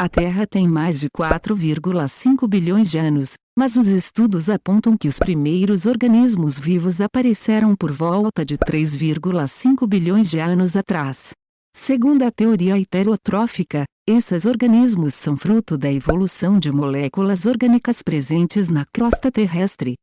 A Terra tem mais de 4,5 bilhões de anos, mas os estudos apontam que os primeiros organismos vivos apareceram por volta de 3,5 bilhões de anos atrás. Segundo a teoria heterotrófica, esses organismos são fruto da evolução de moléculas orgânicas presentes na crosta terrestre.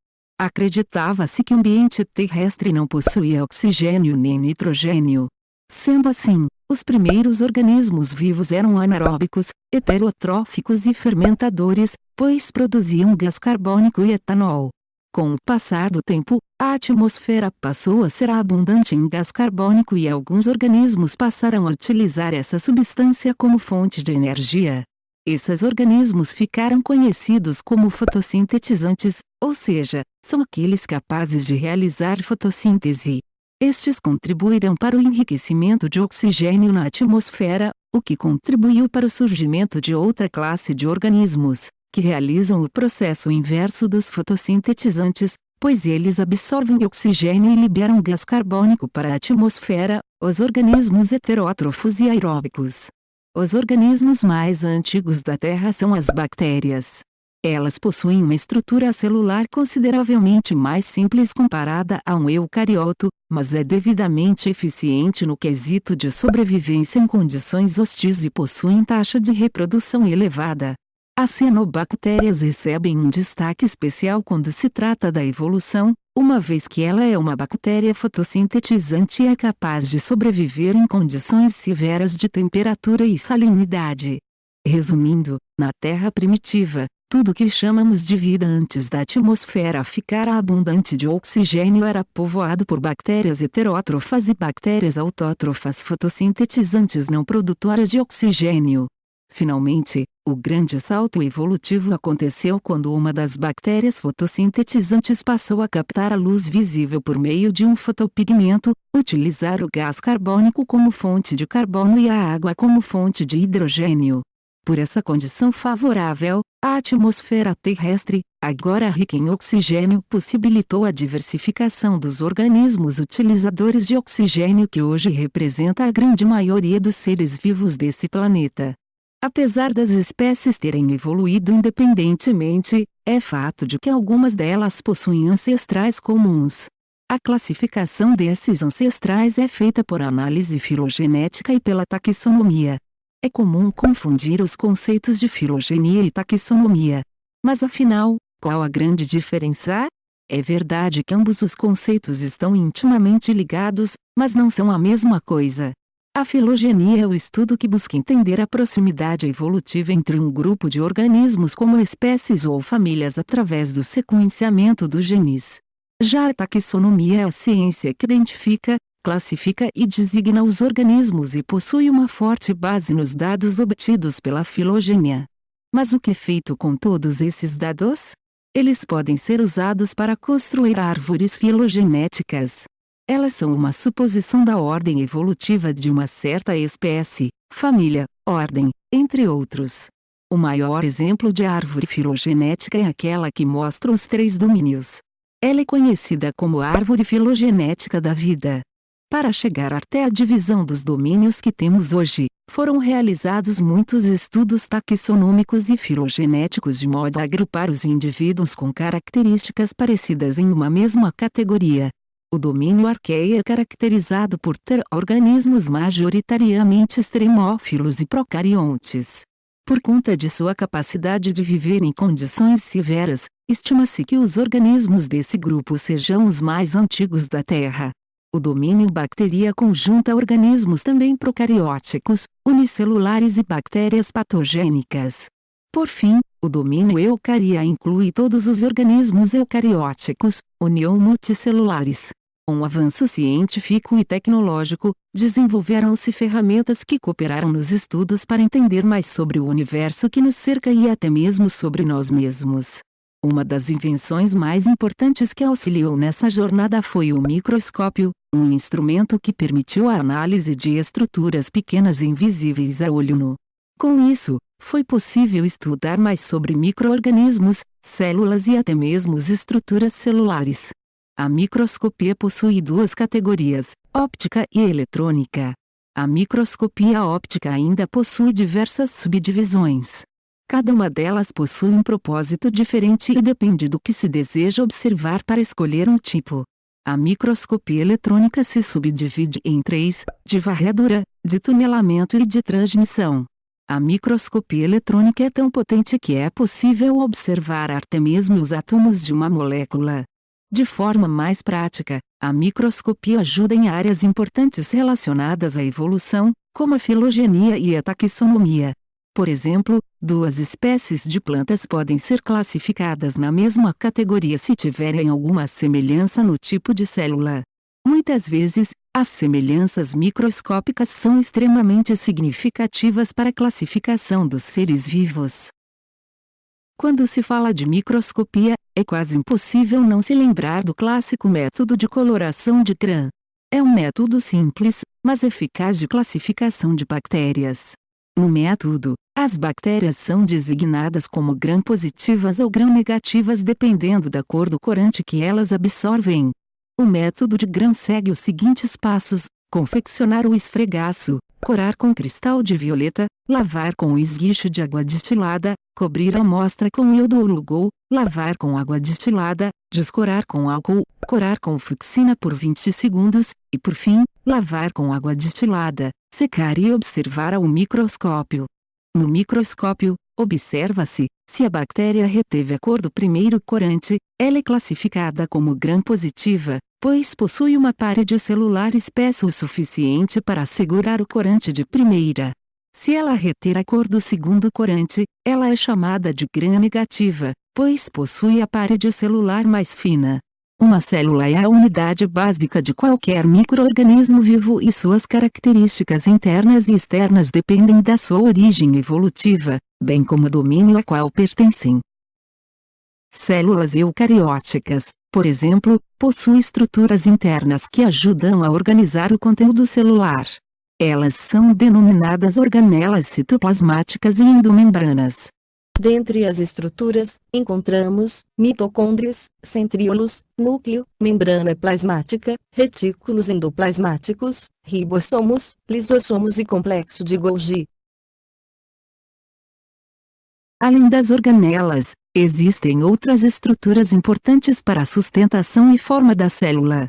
Acreditava-se que o ambiente terrestre não possuía oxigênio nem nitrogênio. Sendo assim, os primeiros organismos vivos eram anaeróbicos, heterotróficos e fermentadores, pois produziam gás carbônico e etanol. Com o passar do tempo, a atmosfera passou a ser abundante em gás carbônico e alguns organismos passaram a utilizar essa substância como fonte de energia. Esses organismos ficaram conhecidos como fotossintetizantes, ou seja, são aqueles capazes de realizar fotossíntese. Estes contribuíram para o enriquecimento de oxigênio na atmosfera, o que contribuiu para o surgimento de outra classe de organismos, que realizam o processo inverso dos fotossintetizantes, pois eles absorvem oxigênio e liberam gás carbônico para a atmosfera, os organismos heterótrofos e aeróbicos. Os organismos mais antigos da Terra são as bactérias. Elas possuem uma estrutura celular consideravelmente mais simples comparada a um eucarioto, mas é devidamente eficiente no quesito de sobrevivência em condições hostis e possuem taxa de reprodução elevada. As cianobactérias recebem um destaque especial quando se trata da evolução, uma vez que ela é uma bactéria fotossintetizante e é capaz de sobreviver em condições severas de temperatura e salinidade. Resumindo, na Terra primitiva, tudo que chamamos de vida antes da atmosfera ficar abundante de oxigênio era povoado por bactérias heterótrofas e bactérias autótrofas fotossintetizantes não produtoras de oxigênio. Finalmente, o grande salto evolutivo aconteceu quando uma das bactérias fotossintetizantes passou a captar a luz visível por meio de um fotopigmento, utilizar o gás carbônico como fonte de carbono e a água como fonte de hidrogênio. Por essa condição favorável, a atmosfera terrestre, agora rica em oxigênio, possibilitou a diversificação dos organismos utilizadores de oxigênio que hoje representa a grande maioria dos seres vivos desse planeta. Apesar das espécies terem evoluído independentemente, é fato de que algumas delas possuem ancestrais comuns. A classificação desses ancestrais é feita por análise filogenética e pela taxonomia. É comum confundir os conceitos de filogenia e taxonomia. Mas afinal, qual a grande diferença? É verdade que ambos os conceitos estão intimamente ligados, mas não são a mesma coisa. A filogenia é o estudo que busca entender a proximidade evolutiva entre um grupo de organismos como espécies ou famílias através do sequenciamento dos genes. Já a taxonomia é a ciência que identifica, classifica e designa os organismos e possui uma forte base nos dados obtidos pela filogenia. Mas o que é feito com todos esses dados? Eles podem ser usados para construir árvores filogenéticas. Elas são uma suposição da ordem evolutiva de uma certa espécie, família, ordem, entre outros. O maior exemplo de árvore filogenética é aquela que mostra os 3 domínios. Ela é conhecida como árvore filogenética da vida. Para chegar até a divisão dos domínios que temos hoje, foram realizados muitos estudos taxonômicos e filogenéticos de modo a agrupar os indivíduos com características parecidas em uma mesma categoria. O domínio arqueia é caracterizado por ter organismos majoritariamente extremófilos e procariontes. Por conta de sua capacidade de viver em condições severas, estima-se que os organismos desse grupo sejam os mais antigos da Terra. O domínio bacteria conjunta organismos também procarióticos, unicelulares e bactérias patogênicas. Por fim, o domínio eucaria inclui todos os organismos eucarióticos, união multicelulares. Com o avanço científico e tecnológico, desenvolveram-se ferramentas que cooperaram nos estudos para entender mais sobre o universo que nos cerca e até mesmo sobre nós mesmos. Uma das invenções mais importantes que auxiliou nessa jornada foi o microscópio, um instrumento que permitiu a análise de estruturas pequenas e invisíveis a olho nu. Com isso, foi possível estudar mais sobre micro-organismos, células e até mesmo estruturas celulares. A microscopia possui 2 categorias, óptica e eletrônica. A microscopia óptica ainda possui diversas subdivisões. Cada uma delas possui um propósito diferente e depende do que se deseja observar para escolher um tipo. A microscopia eletrônica se subdivide em três: de varredura, de tunelamento e de transmissão. A microscopia eletrônica é tão potente que é possível observar até mesmo os átomos de uma molécula. De forma mais prática, a microscopia ajuda em áreas importantes relacionadas à evolução, como a filogenia e a taxonomia. Por exemplo, duas espécies de plantas podem ser classificadas na mesma categoria se tiverem alguma semelhança no tipo de célula. Muitas vezes, as semelhanças microscópicas são extremamente significativas para a classificação dos seres vivos. Quando se fala de microscopia, é quase impossível não se lembrar do clássico método de coloração de Gram. É um método simples, mas eficaz de classificação de bactérias. No método, as bactérias são designadas como gram-positivas ou gram-negativas dependendo da cor do corante que elas absorvem. O método de Gram segue os seguintes passos: confeccionar o esfregaço, corar com cristal de violeta, lavar com esguicho de água destilada, cobrir a amostra com iodo ou lugol, lavar com água destilada, descorar com álcool, corar com fucsina por 20 segundos, e por fim, lavar com água destilada, secar e observar ao microscópio. No microscópio, observa-se, se a bactéria reteve a cor do primeiro corante, ela é classificada como gram-positiva, pois possui uma parede celular espessa o suficiente para assegurar o corante de primeira. Se ela reter a cor do segundo corante, ela é chamada de gram-negativa, pois possui a parede celular mais fina. Uma célula é a unidade básica de qualquer micro-organismo vivo e suas características internas e externas dependem da sua origem evolutiva, bem como o domínio a qual pertencem. Células eucarióticas, por exemplo, possuem estruturas internas que ajudam a organizar o conteúdo celular. Elas são denominadas organelas citoplasmáticas e endomembranas. Dentre as estruturas, encontramos mitocôndrias, centríolos, núcleo, membrana plasmática, retículos endoplasmáticos, ribossomos, lisossomos e complexo de Golgi. Além das organelas, existem outras estruturas importantes para a sustentação e forma da célula.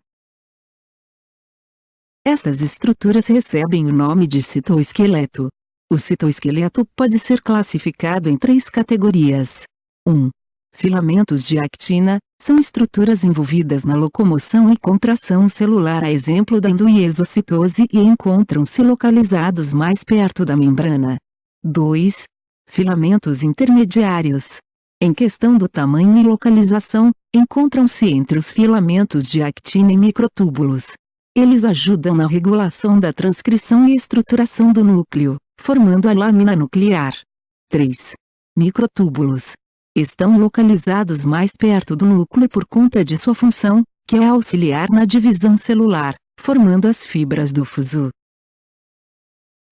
Estas estruturas recebem o nome de citoesqueleto. O citoesqueleto pode ser classificado em três categorias. 1. Filamentos de actina, são estruturas envolvidas na locomoção e contração celular a exemplo da endoiesocitose e encontram-se localizados mais perto da membrana. 2. Filamentos intermediários. Em questão do tamanho e localização, encontram-se entre os filamentos de actina e microtúbulos. Eles ajudam na regulação da transcrição e estruturação do núcleo, formando a lâmina nuclear. 3. Microtúbulos. Estão localizados mais perto do núcleo por conta de sua função, que é auxiliar na divisão celular, formando as fibras do fuso.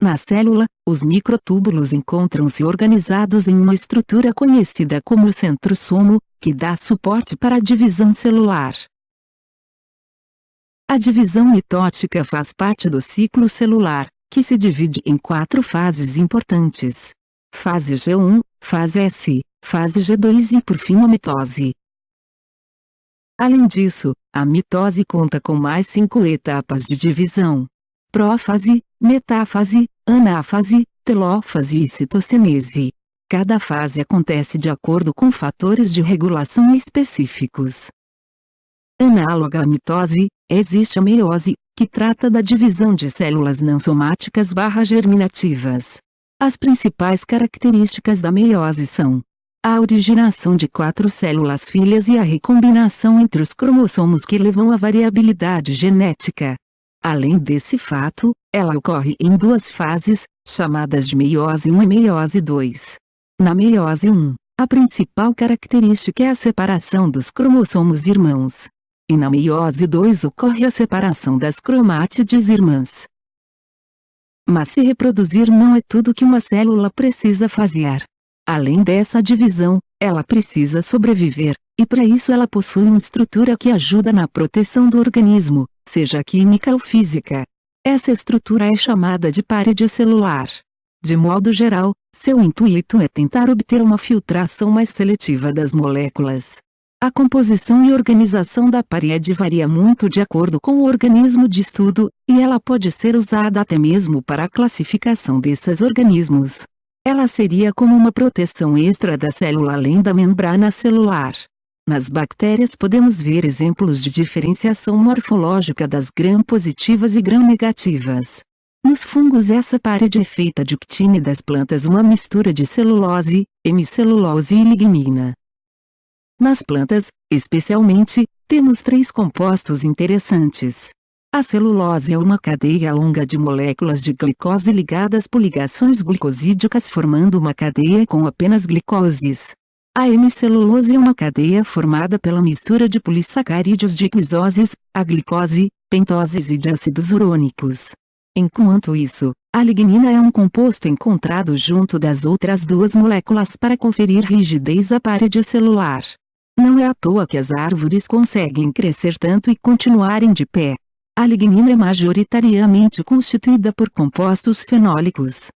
Na célula, os microtúbulos encontram-se organizados em uma estrutura conhecida como centrosomo, que dá suporte para a divisão celular. A divisão mitótica faz parte do ciclo celular, que se divide em 4 fases importantes. Fase G1, fase S, fase G2 e por fim a mitose. Além disso, a mitose conta com mais 5 etapas de divisão: prófase, metáfase, anáfase, telófase e citocinese. Cada fase acontece de acordo com fatores de regulação específicos. Análoga à mitose, existe a meiose, que trata da divisão de células não somáticas germinativas. As principais características da meiose são a originação de 4 células filhas e a recombinação entre os cromossomos que levam à variabilidade genética. Além desse fato, ela ocorre em 2 fases, chamadas de meiose 1 e meiose 2. Na meiose 1, a principal característica é a separação dos cromossomos irmãos. E na meiose 2 ocorre a separação das cromátides irmãs. Mas se reproduzir não é tudo que uma célula precisa fazer. Além dessa divisão, ela precisa sobreviver, e para isso ela possui uma estrutura que ajuda na proteção do organismo, seja química ou física. Essa estrutura é chamada de parede celular. De modo geral, seu intuito é tentar obter uma filtração mais seletiva das moléculas. A composição e organização da parede varia muito de acordo com o organismo de estudo, e ela pode ser usada até mesmo para a classificação desses organismos. Ela seria como uma proteção extra da célula além da membrana celular. Nas bactérias podemos ver exemplos de diferenciação morfológica das gram-positivas e gram-negativas. Nos fungos essa parede é feita de quitina das plantas, uma mistura de celulose, hemicelulose e lignina. Nas plantas, especialmente, temos 3 compostos interessantes. A celulose é uma cadeia longa de moléculas de glicose ligadas por ligações glicosídicas formando uma cadeia com apenas glicoses. A hemicelulose é uma cadeia formada pela mistura de polissacarídeos de guisoses, a glicose, pentoses e de ácidos urônicos. Enquanto isso, a lignina é um composto encontrado junto das outras 2 moléculas para conferir rigidez à parede celular. Não é à toa que as árvores conseguem crescer tanto e continuarem de pé. A lignina é majoritariamente constituída por compostos fenólicos.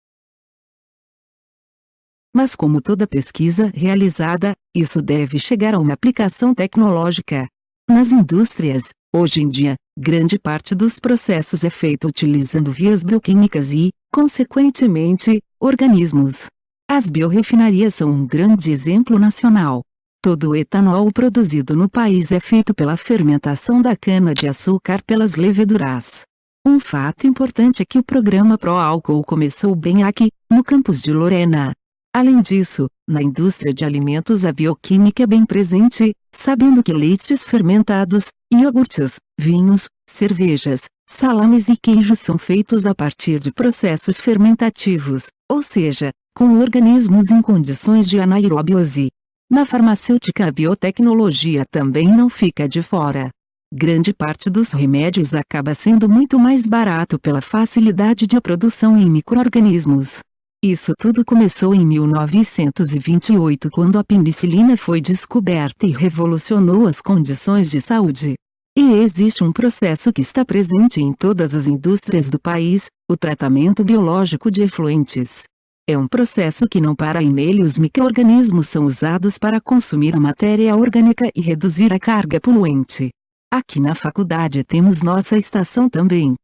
Mas como toda pesquisa realizada, isso deve chegar a uma aplicação tecnológica. Nas indústrias, hoje em dia, grande parte dos processos é feito utilizando vias bioquímicas e, consequentemente, organismos. As biorrefinarias são um grande exemplo nacional. Todo o etanol produzido no país é feito pela fermentação da cana-de-açúcar pelas leveduras. Um fato importante é que o programa Pró-Álcool começou bem aqui, no campus de Lorena. Além disso, na indústria de alimentos a bioquímica é bem presente, sabendo que leites fermentados, iogurtes, vinhos, cervejas, salames e queijos são feitos a partir de processos fermentativos, ou seja, com organismos em condições de anaerobiose. Na farmacêutica a biotecnologia também não fica de fora. Grande parte dos remédios acaba sendo muito mais barato pela facilidade de produção em micro-organismos. Isso tudo começou em 1928 quando a penicilina foi descoberta e revolucionou as condições de saúde. E existe um processo que está presente em todas as indústrias do país, o tratamento biológico de efluentes. É um processo que não para e nele os micro-organismos são usados para consumir a matéria orgânica e reduzir a carga poluente. Aqui na faculdade temos nossa estação também.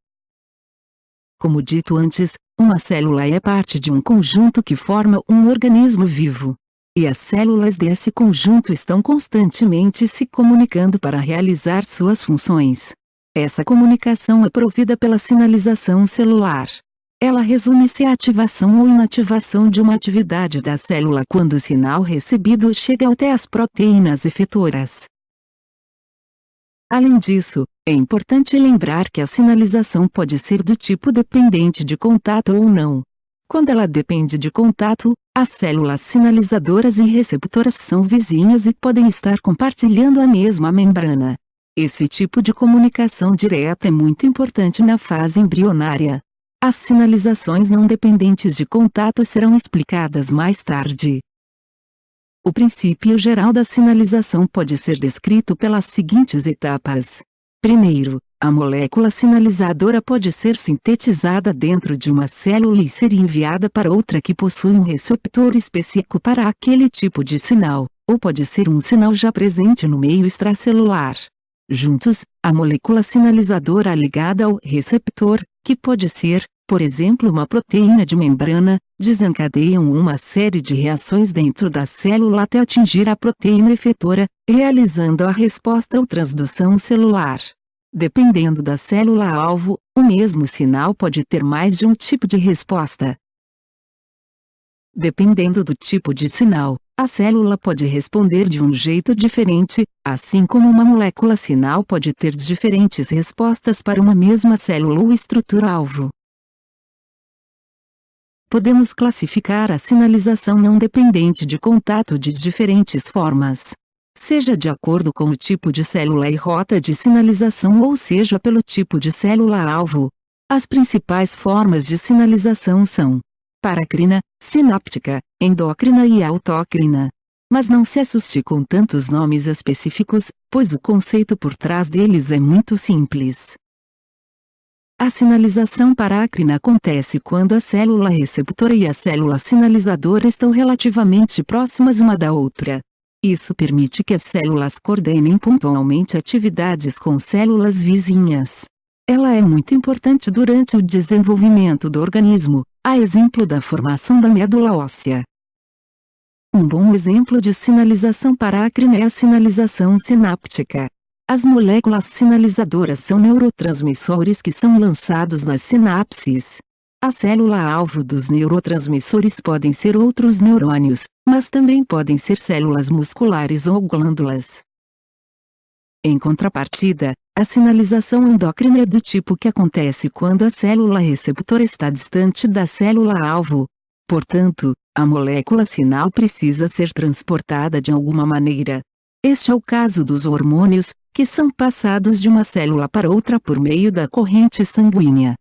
Como dito antes, uma célula é parte de um conjunto que forma um organismo vivo. E as células desse conjunto estão constantemente se comunicando para realizar suas funções. Essa comunicação é provida pela sinalização celular. Ela resume-se à ativação ou inativação de uma atividade da célula quando o sinal recebido chega até as proteínas efetoras. Além disso, é importante lembrar que a sinalização pode ser do tipo dependente de contato ou não. Quando ela depende de contato, as células sinalizadoras e receptoras são vizinhas e podem estar compartilhando a mesma membrana. Esse tipo de comunicação direta é muito importante na fase embrionária. As sinalizações não dependentes de contato serão explicadas mais tarde. O princípio geral da sinalização pode ser descrito pelas seguintes etapas. Primeiro, a molécula sinalizadora pode ser sintetizada dentro de uma célula e ser enviada para outra que possui um receptor específico para aquele tipo de sinal, ou pode ser um sinal já presente no meio extracelular. Juntos, a molécula sinalizadora ligada ao receptor, que pode ser, por exemplo, uma proteína de membrana, desencadeiam uma série de reações dentro da célula até atingir a proteína efetora, realizando a resposta ou transdução celular. Dependendo da célula-alvo, o mesmo sinal pode ter mais de um tipo de resposta. Dependendo do tipo de sinal, a célula pode responder de um jeito diferente, assim como uma molécula sinal pode ter diferentes respostas para uma mesma célula ou estrutura-alvo. Podemos classificar a sinalização não dependente de contato de diferentes formas. Seja de acordo com o tipo de célula e rota de sinalização ou seja pelo tipo de célula-alvo. As principais formas de sinalização são paracrina, sináptica, endócrina e autócrina. Mas não se assuste com tantos nomes específicos, pois o conceito por trás deles é muito simples. A sinalização parácrina acontece quando a célula receptora e a célula sinalizadora estão relativamente próximas uma da outra. Isso permite que as células coordenem pontualmente atividades com células vizinhas. Ela é muito importante durante o desenvolvimento do organismo, a exemplo da formação da medula óssea. Um bom exemplo de sinalização parácrina é a sinalização sináptica. As moléculas sinalizadoras são neurotransmissores que são lançados nas sinapses. A célula-alvo dos neurotransmissores podem ser outros neurônios, mas também podem ser células musculares ou glândulas. Em contrapartida, a sinalização endócrina é do tipo que acontece quando a célula receptora está distante da célula-alvo. Portanto, a molécula sinal precisa ser transportada de alguma maneira. Este é o caso dos hormônios, que são passados de uma célula para outra por meio da corrente sanguínea.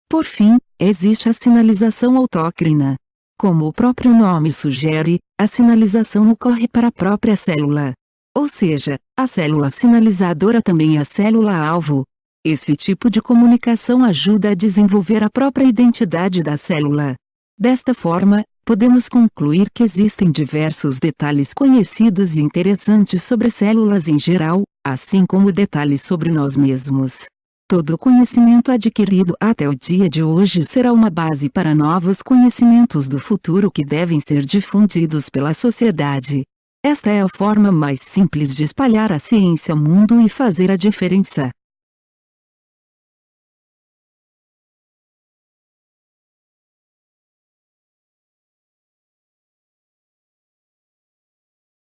Por fim, existe a sinalização autócrina. Como o próprio nome sugere, a sinalização ocorre para a própria célula. Ou seja, a célula sinalizadora também é a célula-alvo. Esse tipo de comunicação ajuda a desenvolver a própria identidade da célula. Desta forma, podemos concluir que existem diversos detalhes conhecidos e interessantes sobre células em geral, assim como detalhes sobre nós mesmos. Todo o conhecimento adquirido até o dia de hoje será uma base para novos conhecimentos do futuro que devem ser difundidos pela sociedade. Esta é a forma mais simples de espalhar a ciência ao mundo e fazer a diferença.